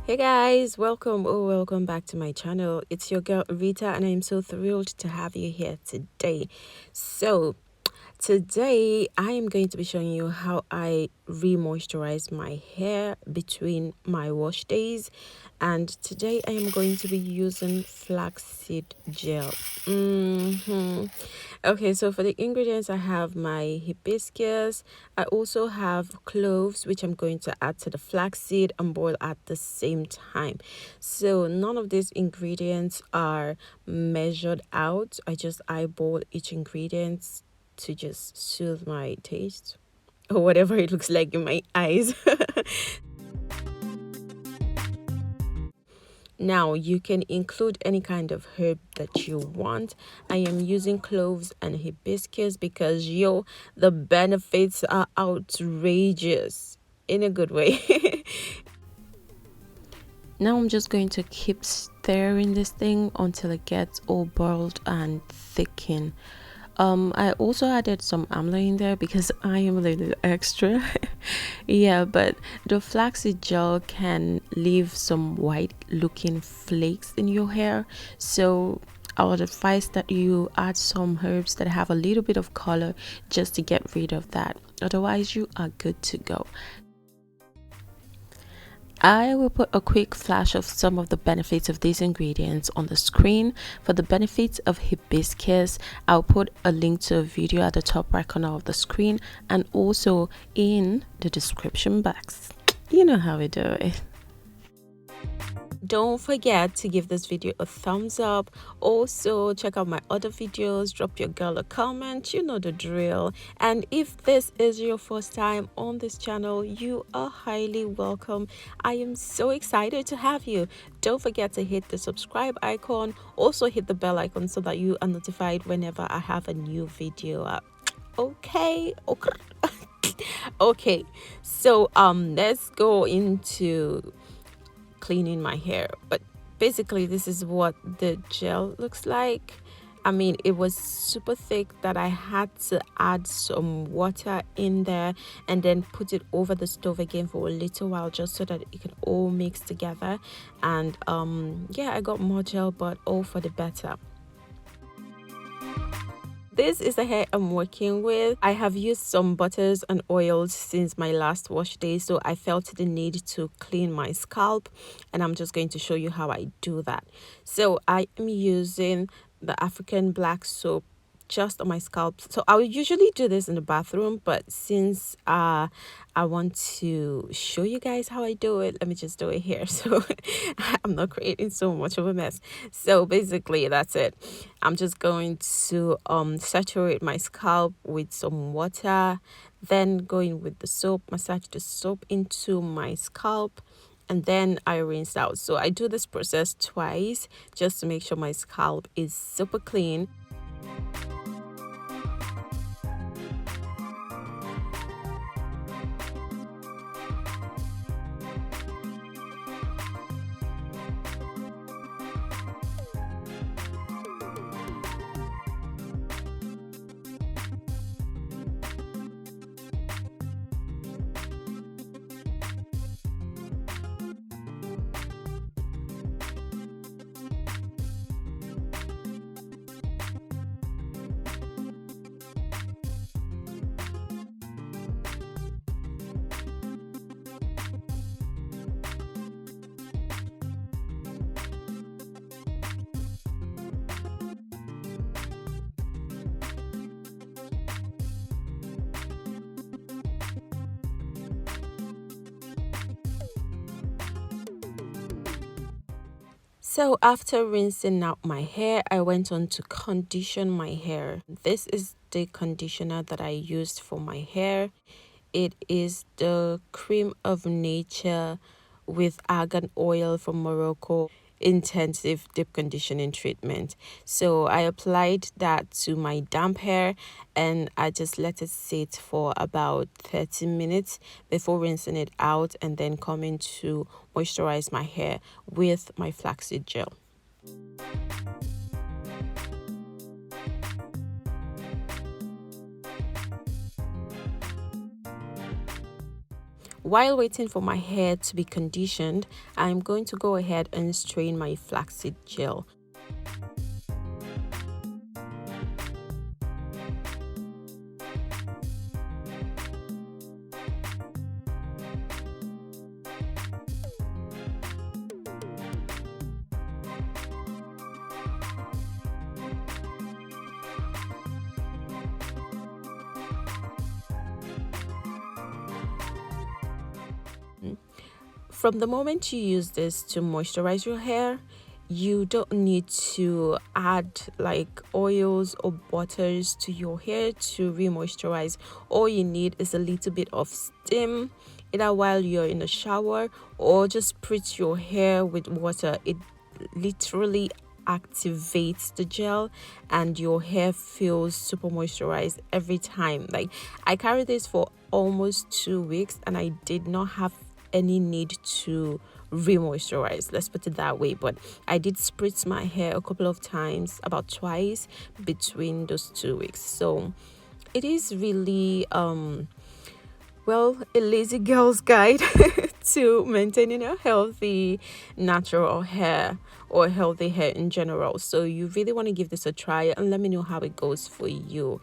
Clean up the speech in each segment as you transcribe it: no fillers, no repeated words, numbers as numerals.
Hey guys, welcome back to my channel. It's your girl Rita and I'm so thrilled to have you here today. So today I am going to be showing you how I re-moisturize my hair between my wash days, and today I am going to be using flaxseed gel. Okay, so for the ingredients, I have my hibiscus. I also have cloves, which I'm going to add to the flaxseed and boil at the same time. So none of these ingredients are measured out. I just eyeball each ingredient to just soothe my taste or whatever it looks like in my eyes. Now you can include any kind of herb that you want. I am using cloves and hibiscus because the benefits are outrageous in a good way. Now I'm just going to keep stirring this thing until it gets all boiled and thicken. I also added some amla in there because I am a little extra. Yeah, but the flaxseed gel can leave some white looking flakes in your hair, so I would advise that you add some herbs that have a little bit of color just to get rid of that. Otherwise you are good to go. I will put a quick flash of some of the benefits of these ingredients on the screen. For the benefits of hibiscus, I'll put a link to a video at the top right corner of the screen and also in the description box. You know how we do it. Don't forget to give this video a thumbs up. Also check out my other videos, drop your girl a comment, you know the drill. And if this is your first time on this channel, you are highly welcome. I am so excited to have you. Don't forget to hit the subscribe icon, also hit the bell icon so that you are notified whenever I have a new video up. Okay. Okay, so let's go into cleaning my hair. But basically this is what the gel looks like. I mean, it was super thick that I had to add some water in there and then put it over the stove again for a little while just so that it can all mix together. And yeah, I got more gel, but all for the better. This is the hair I'm working with. I have used some butters and oils since my last wash day, so I felt the need to clean my scalp, and I'm just going to show you how I do that. So I am using the African black soap just on my scalp. So I would usually do this in the bathroom, but since I want to show you guys how I do it, let me just do it here so I'm not creating so much of a mess. So basically that's it. I'm just going to saturate my scalp with some water, then going with the soap, massage the soap into my scalp, and then I rinse out. So I do this process twice just to make sure my scalp is super clean. So after rinsing out my hair, I went on to condition my hair. This is the conditioner that I used for my hair. It is the Cream of Nature with argan oil from Morocco intensive deep conditioning treatment. So I applied that to my damp hair and I just let it sit for about 30 minutes before rinsing it out and then coming to moisturize my hair with my flaxseed gel. While waiting for my hair to be conditioned, I'm going to go ahead and strain my flaxseed gel. From the moment you use this to moisturize your hair, you don't need to add like oils or butters to your hair to re-moisturize. All you need is a little bit of steam, either while you're in the shower, or just spritz your hair with water. It literally activates the gel and your hair feels super moisturized every time. Like, I carried this for almost 2 weeks and I did not have any need to re-moisturize, let's put it that way. But I did spritz my hair a couple of times, about twice between those 2 weeks. So it is really well, a lazy girl's guide to maintaining a healthy natural hair, or healthy hair in general. So you really want to give this a try and let me know how it goes for you.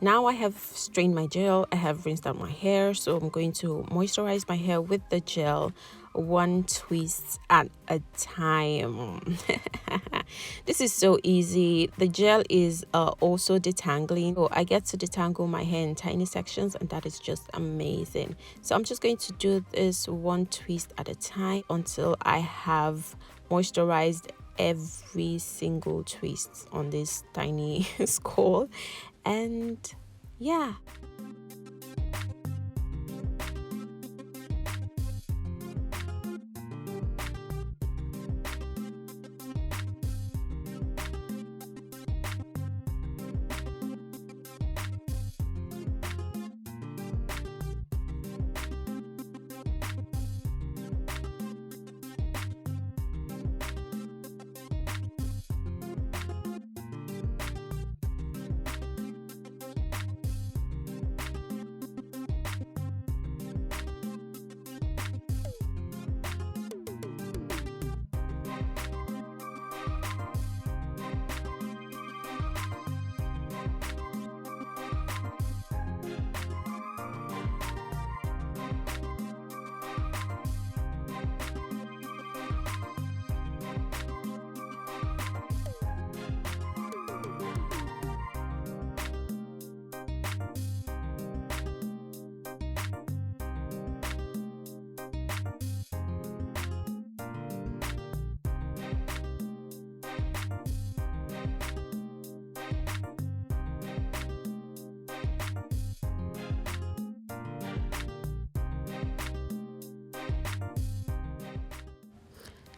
Now I have strained my gel, I have rinsed out my hair, so I'm going to moisturize my hair with the gel, one twist at a time. This is so easy. The gel is also detangling, so I get to detangle my hair in tiny sections, and that is just amazing. So I'm just going to do this one twist at a time until I have moisturized every single twist on this tiny skull. And yeah.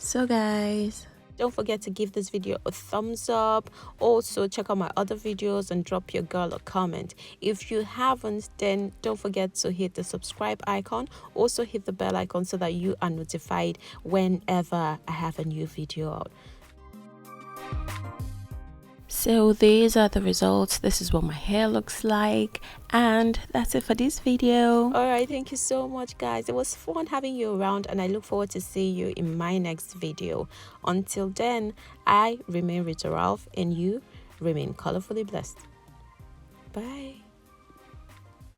So guys, don't forget to give this video a thumbs up. Also check out my other videos and drop your girl a comment. If you haven't, then don't forget to hit the subscribe icon. Also hit the bell icon so that you are notified whenever I have a new video out. So these are the results. This is what my hair looks like, and that's it for this video. All right, thank you so much guys. It was fun having you around, and I look forward to seeing you in my next video. Until then, I remain Rita, and you remain colorfully blessed. Bye.